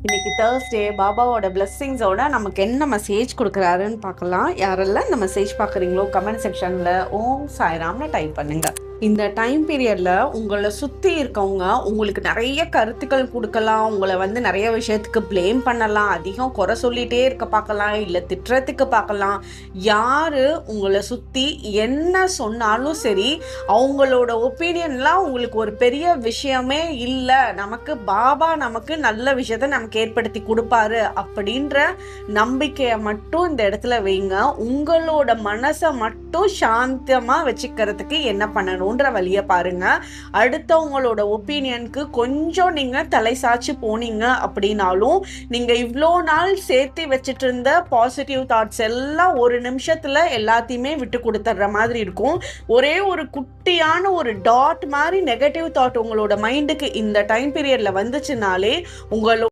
இன்னைக்கு தேர்ஸ்டே பாபாவோட பிளெஸ்ஸிங்ஸோட நமக்கு என்ன மெசேஜ் கொடுக்குறாருன்னு பார்க்கலாம். யாரெல்லாம் இந்த மெசேஜ் பார்க்குறீங்களோ கமெண்ட் செக்ஷனில் ஓம் சாய்ராம்னு டைப் பண்ணுங்க. இந்த டைம் பீரியட்ல உங்களை சுற்றி இருக்கவங்க உங்களுக்கு நிறைய கருத்துக்கள் கொடுக்கலாம், உங்களை நிறைய விஷயத்துக்கு ப்ளேம் பண்ணலாம், அதிகம் குறை சொல்லிகிட்டே இருக்க பார்க்கலாம், இல்லை திட்டுறதுக்கு பார்க்கலாம். யார் உங்களை சுற்றி என்ன சொன்னாலும் சரி, அவங்களோட ஒப்பீனியன்லாம் உங்களுக்கு ஒரு பெரிய விஷயமே இல்லை, பாபா நமக்கு நல்ல விஷயத்த நமக்கு ஏற்படுத்தி கொடுப்பாரு அப்படின்ற நம்பிக்கையை மட்டும் இந்த இடத்துல வைங்க. உங்களோட மனசை மட்டும் சாந்தமாக வச்சுக்கிறதுக்கு என்ன பண்ணணுன்ற வழியை பாருங்க. அடுத்தவங்களோட ஒப்பீனியனுக்கு கொஞ்சம் நீங்க தலை சாச்சு போனீங்க அப்படின்னாலும் நீங்க இவ்வளோ நாள் சேர்த்து வச்சுட்டு இருந்த பாசிட்டிவ் தாட்ஸ் எல்லாம் ஒரு நிமிஷத்துல எல்லாத்தையுமே விட்டு கொடுத்துட்ற மாதிரி இருக்கும். ஒரே ஒரு குட்டியான ஒரு டாட் மாதிரி நெகட்டிவ் தாட் உங்களோட மைண்டுக்கு இந்த டைம் பீரியட்ல வந்துச்சுனாலே உங்களோட